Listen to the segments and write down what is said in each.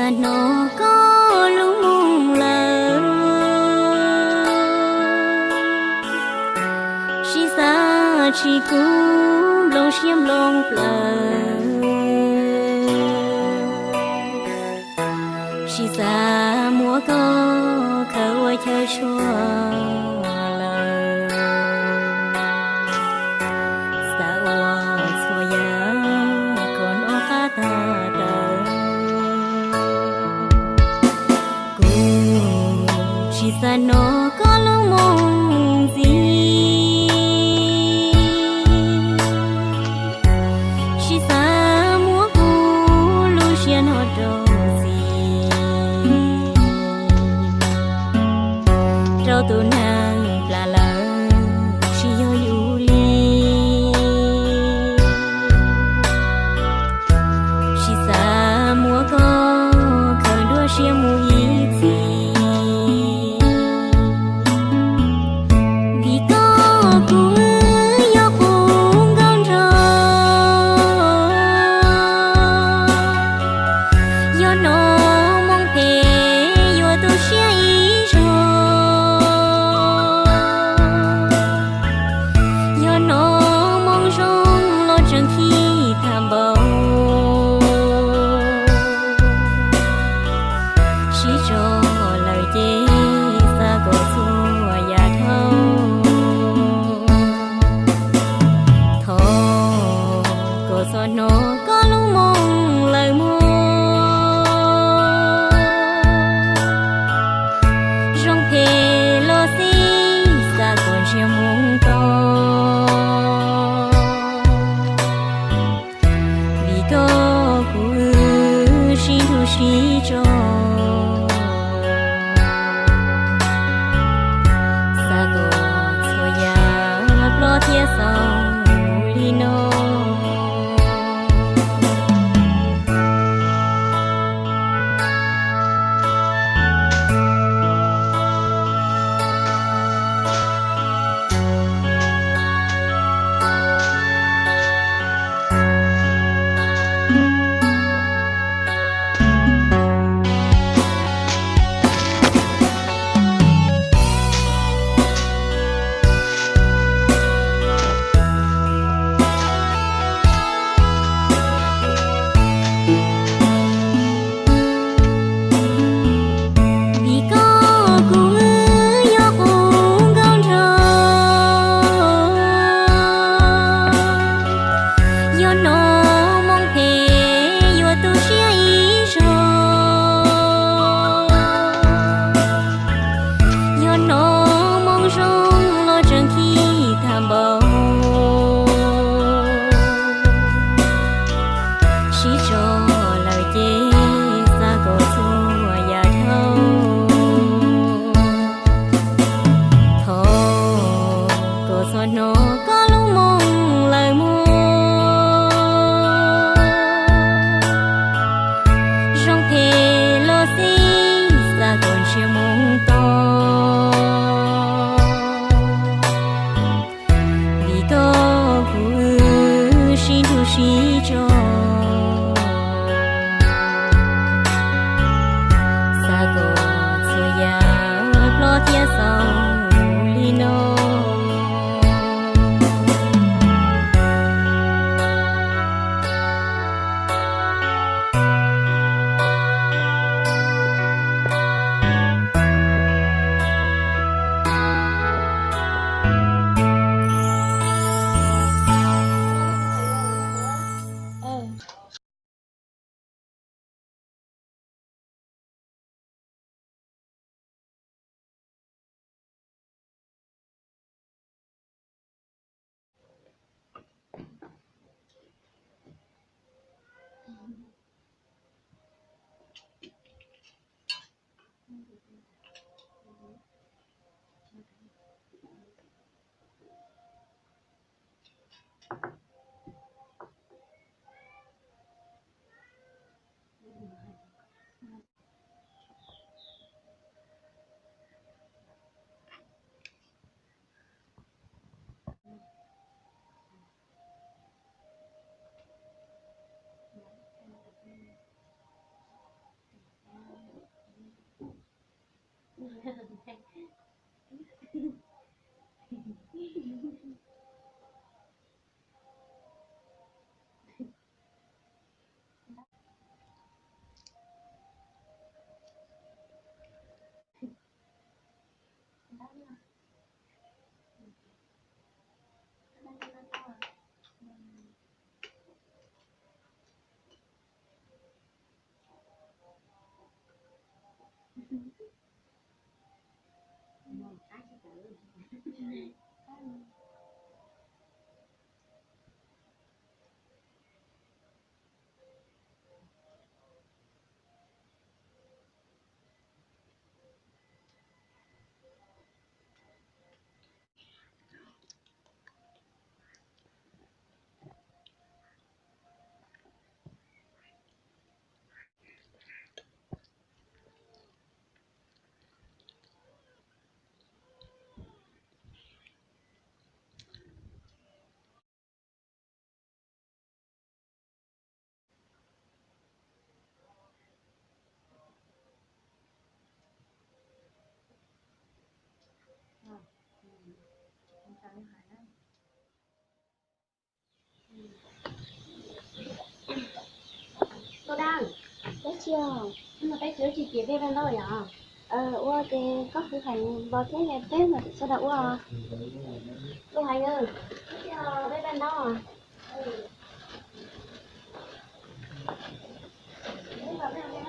xa nó có lung mong lờ chỉ xa chỉ cú lòng xiêm lòng lờ chỉ xa múa có khờ quay chơi chua lờ xa oa xua ya còn ô khá ta chỉ xa nó có lúc mong gì chỉ xa múa cu lu xiên họ đâu gì rau tu nàng là lỡ chỉ yêu yêu li chỉ xa múa có khởi đua xiên múa gì nó có lúc mong lời mua trong thế lo xí xa còn chưa muốn to vì có cụ xin thu sĩ cho xa còn thôi ya lo thiết sau đi nó nó có lúc mong lời mua trong thế lo xí xa còn chưa mong to vì có cụ xin thu sĩ cho xa còn xua ya lo thiết sau đi nó chưa? Nhưng mà cái chữ chị kia về bên đâu vậy? Ủa thì có thực hành vào cái ngày Tết mà sao đâu à? Cô Hành ơi, về bên đâu à? Cái này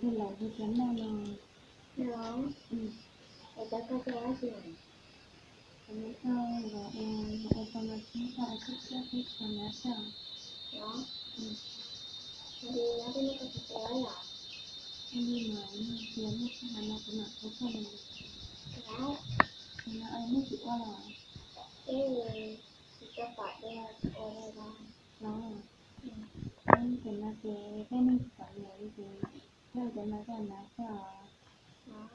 hay là cái chén nào mà Đó, để cho cô giáo gì? cái và information và access information. Đó, thì nó cái này có thể nói là Nhưng mà nếu như mà nó cũng là số phần đó, thì nó ai mới chịu qua là cái cho phải đây là ở đây đó. nó anh thì nó cái mình phải nhớ thì theo cái nó là nó sẽ Đó,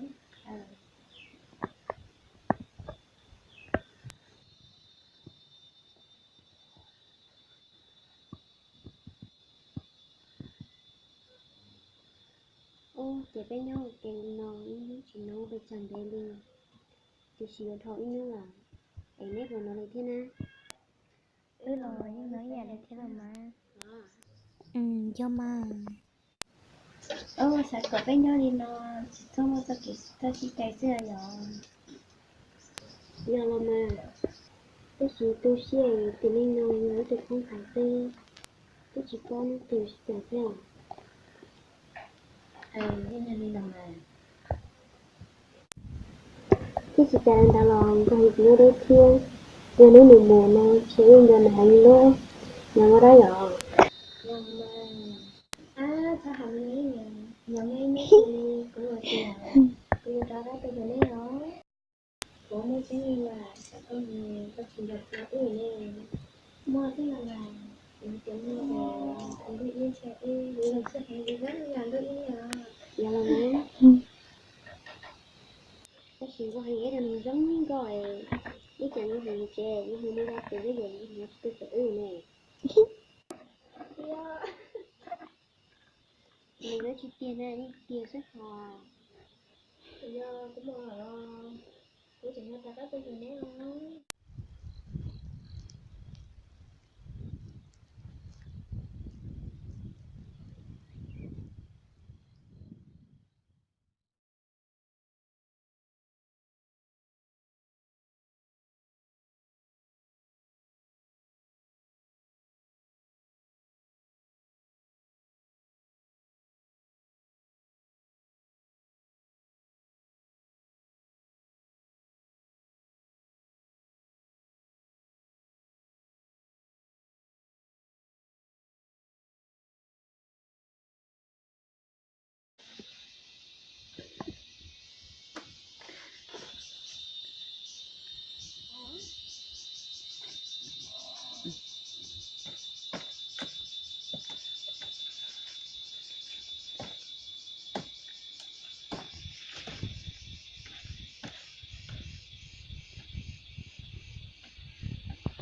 chị bên nhau cái nó chỉ nó bị chẳng để đi thì chỉ có thổi nữa là ấy nét của nó là thế nào rồi nhưng nói giờ đây thế nào mà. do mà Sẽ có bên nhau đi nó chỉ thông qua cái ta chỉ cái gì rồi. do là mà cái chỉ tôi sẽ thì nên nó nhớ thì không phải tên cái chỉ con từ sẽ theo Thế là đi làm mà. cái chỉ cả đàn lòng có hình như đấy thiên giờ nếu mình mùa nó sẽ giờ này hành luôn nhà nó đó rồi Nhưng mà sao hầm nghĩ nhỉ? Nhóm em ấy thì cũng là tiền. Cũng đó đó tôi nói đó. Bố mới chỉ nghĩ là sẽ có gì có chuyện được nó ủi lên. Mua thế là tính tính mua về anh bị yên sẽ đi vì là sẽ phải đi rất là đôi ý à. giờ là má cái chỉ có hình cái là giống gọi cái chẳng như hình chè như hình ra từ cái gì như tôi tự này mình nói chi tiền này đi tiền xuất hòa Giờ cũng mua ở của chị ta có tôi nhìn đấy không?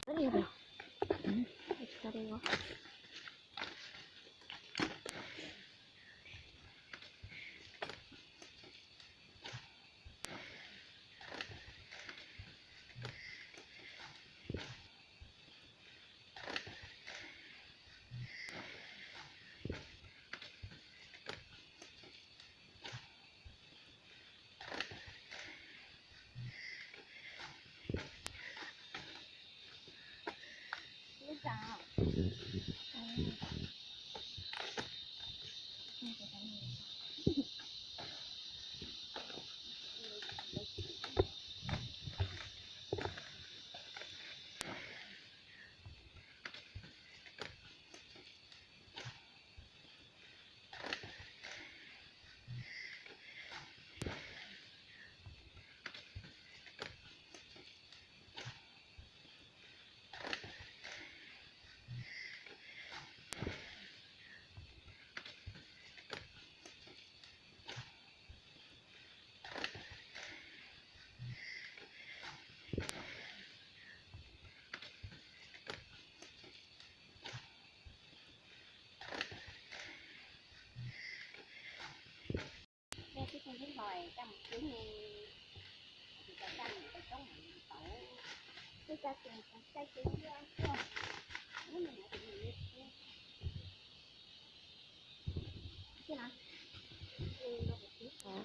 rất nhiều rồi sao đây quá Cái con thấy hồi trong cái nghe thì ta chăm cái chống tổ cái ta tiền cái chuyện đó không nếu mà lại gì cái nào nó bị chết hả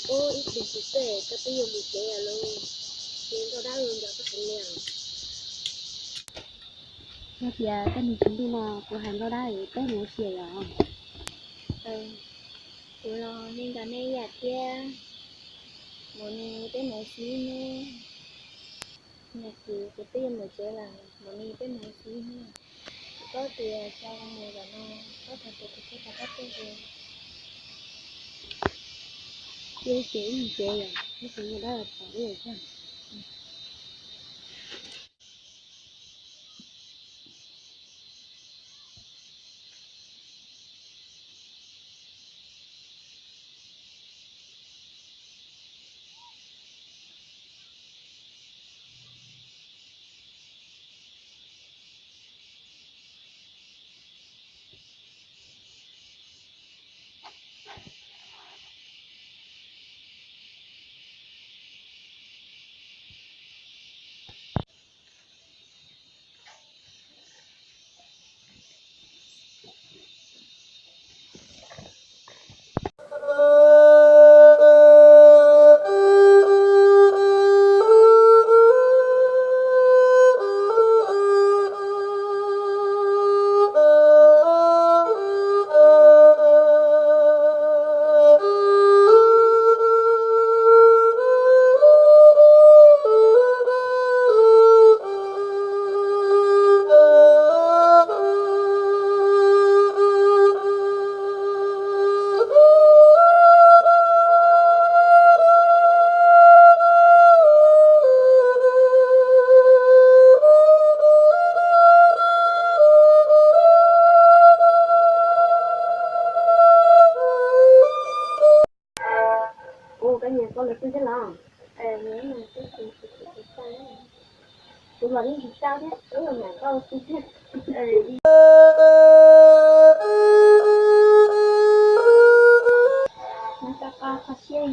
ô ít bị chết cái tiêu bị chết luôn nên tôi đã luôn cho cái thằng này bây giờ cái mình chuẩn bị nào của hàng đó đấy cái một xìa rồi của lo nên cả này giặt kia một này tới mấy xí nữa nhặt thì cái tiền mà chơi là một này tới mấy xí nữa có tiền cho người và nó có thật thì cái ta có tiền rồi chơi chế mình chơi rồi cái thằng đó là khỏi rồi chứ ô cái nhà con là tôi thế nào nếu mà cái gì thì sao tôi là đi sao thế đúng là nhà con tôi thế nó cho con có xin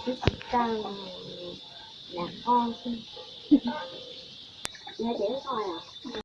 cái sao là nhà con nghe dễ thôi à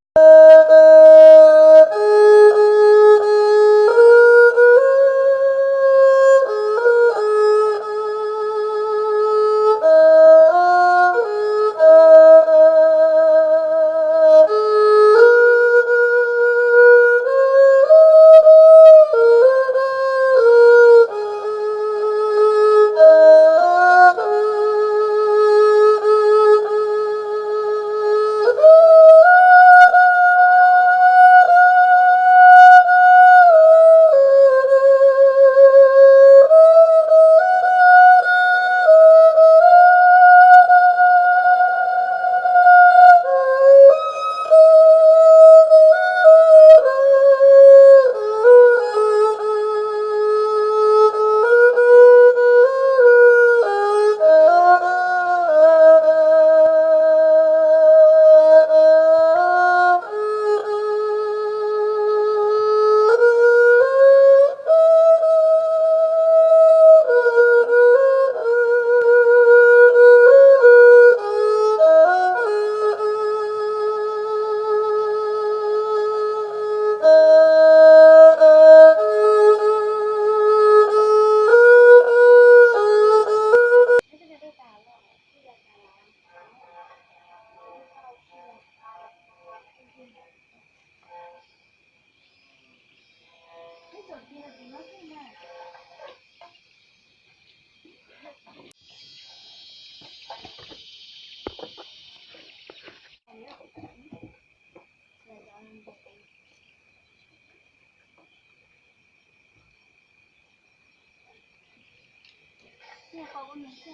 nghe qua con mình chứ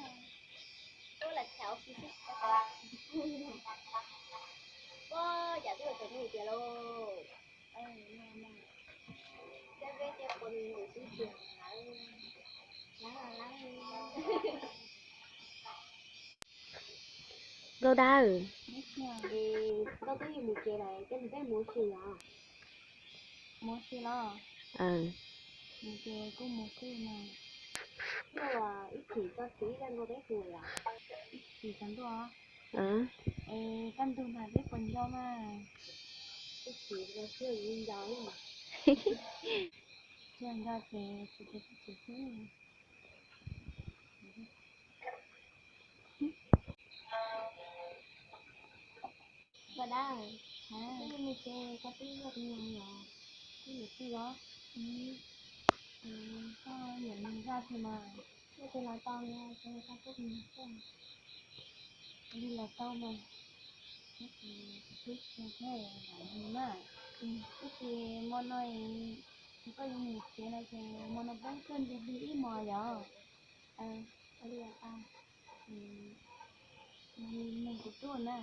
tôi là cháu phi thích wow chả tôi là người kia luôn mà cái vé cho con người xứ trường lá Đâu đâu? thì đâu có gì một kia này cái gì cái mua xì lo một kia cũng mua xì mà nhưng mà ít chỉ có tí ra ngô bé cười à ít chỉ cần đó căn tu mà biết quần do mà ít chỉ là chưa yên đó mà chưa ra thì và đang cái mình chơi có tí rất nhiều rồi cái gì gì đó sao nhận mình ra thì mà cái thì là tao nha cho nên tao tốt mình không đi là tao mà cái thì biết như thế là mà cái thì món này thì có những một cái này thì món nó bán cơm thì đi ít mò rồi ở đây là tao mình cũng tuần nè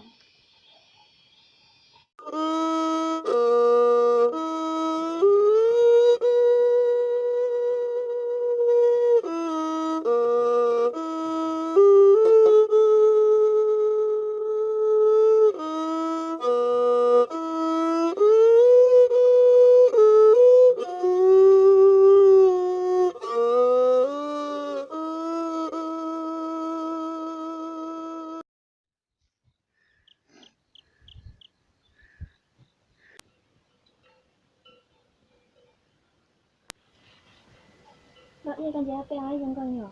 Vậy con giá pe ai con nhỏ?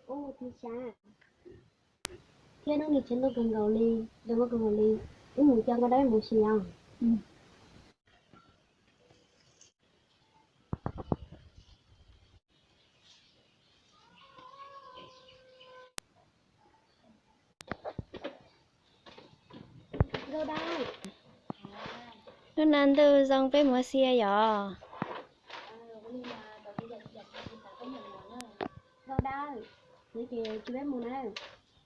ô thì sao Thế nó nghịch chân nó gần gầu ly, đừng có gần gầu ly. Cái mù chân cái đấy mù xì ăn. đâu đâu Nó năn từ dòng pe mùa xìa nhỏ. đâu đâu thế thì chú bé mù nào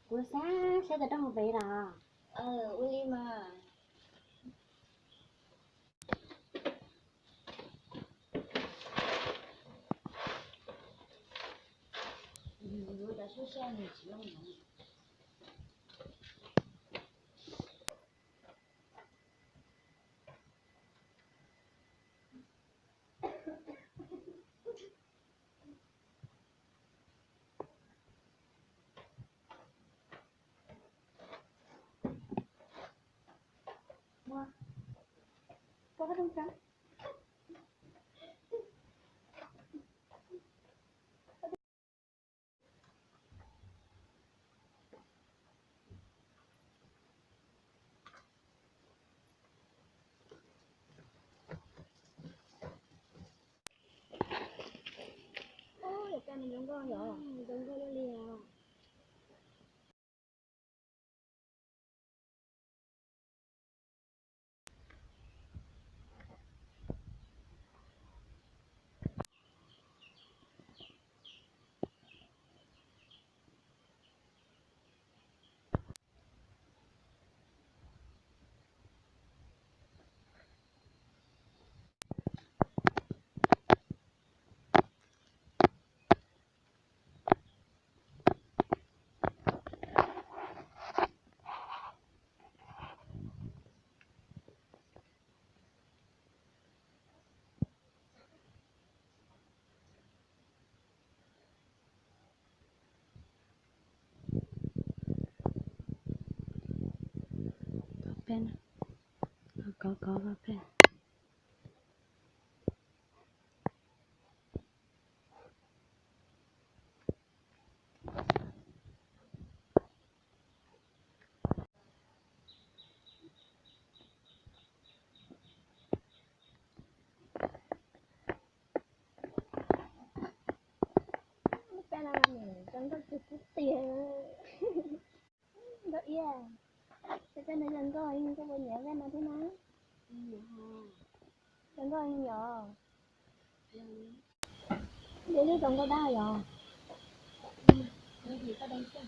của sáng sẽ từ trong một vị là Uli mà người đã số xe này chỉ không nhận có cái trong trắng ôi cái này giống con rồi giống con liền Pen. Có pen. cái này mình trong cái chút tiền đợi à cái này dần coi nhưng cái bên nhẹ cái này thế nào dần coi nhỏ để đứa chồng có đau rồi cái gì có đây chứ?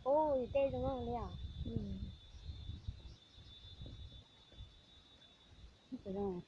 Ôi, tê đúng không đấy à? Được rồi.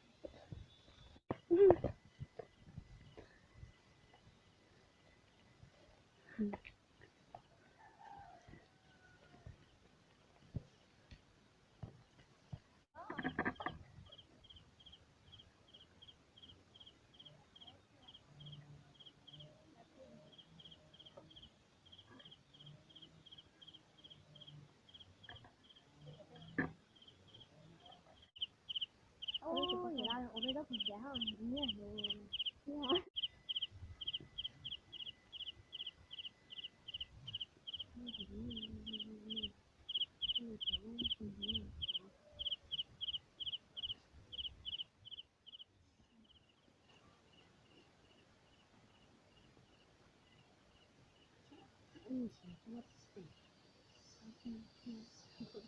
Ôi, vậy là ở đây rất là giá hơn, đúng không?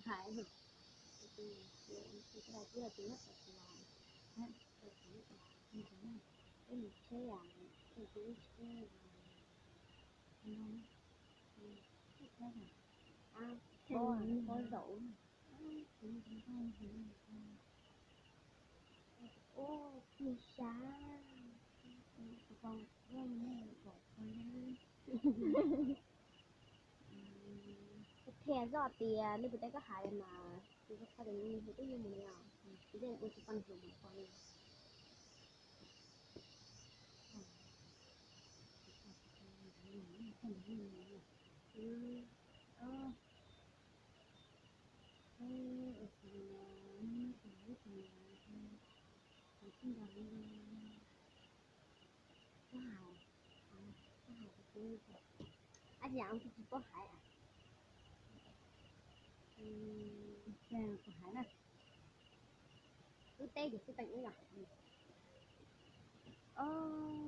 Hại được cái này chỉ là tiếng nhất là cái gì thế à, cái gì thế à, có dậu ô thì xa con thẻ giọt thì lúc đấy có hại mà thì có phải là như thế như mình nào thì đây cũng quan trọng một con anh dạng thì có hại à? Có hại nè. Cứ tê thì cứ tạnh nữa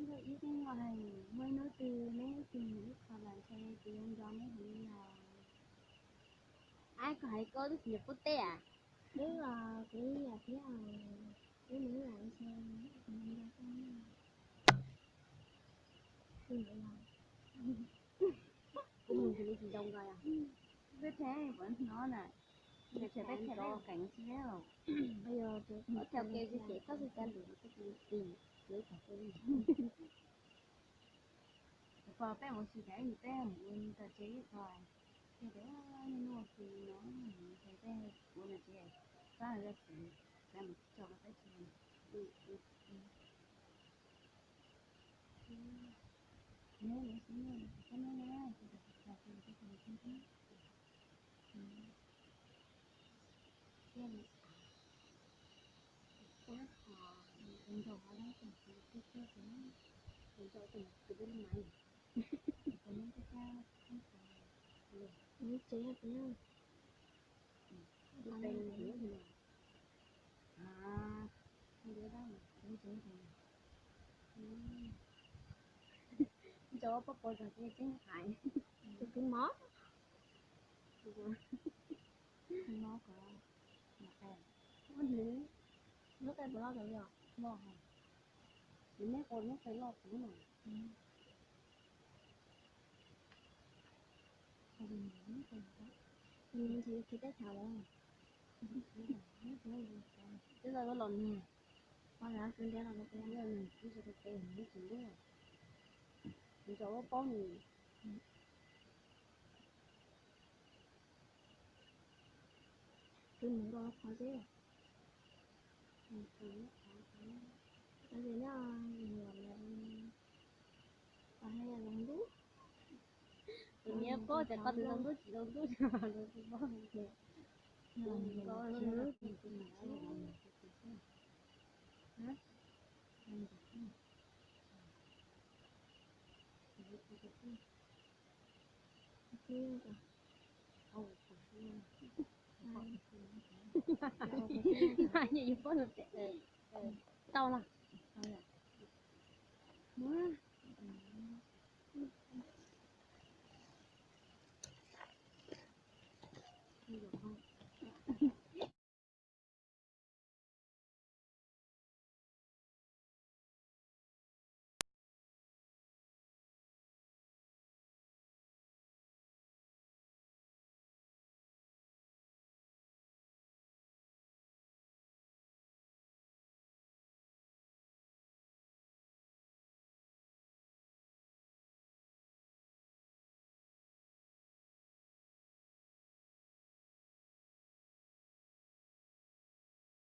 rồi ý cái ngoài mới nói từ mấy từ lúc họ làm xe từ ông do mấy hình là ai có hãy có được nhiều phút tê à? Đấy là cái nhà phía cái những làm xe mình thì đông rồi à? Biết thế vẫn nó này để sẽ biết theo cảnh chiếu bây giờ tôi theo kia cái sẽ có cái căn đủ cái gì lấy cả cái và bé một sự cái gì bé muốn ta chế rồi thì đó nên nó thì nó thì bé muốn là chế ra là chỉ bé một cho cái chuyện nếu nó xin cái nó là thì là cái chuyện cái các họ mình đồ họ lấy từ cái mình cho từ bên ngoài còn những cái cao những chế hợp nhau cái tên gì nữa à không biết đâu những chế gì cho bắp bò rồi cái chế hại cái mó nó có một cái nó cái bò rồi nhở bò mình mấy con nó phải lo cũng mà thì cái thảo đó cái giờ nó lộn nè con là cái đó là cái này cái giờ cái nó chỉ đúng rồi mình cho nó có nhiều cái mình có khó dễ cái gì nó nhiều là có hay là lòng đúc nhớ có thì có từ lòng đúc chỉ lòng đúc rồi thì có được Có nữa. Gì vậy? Tao là.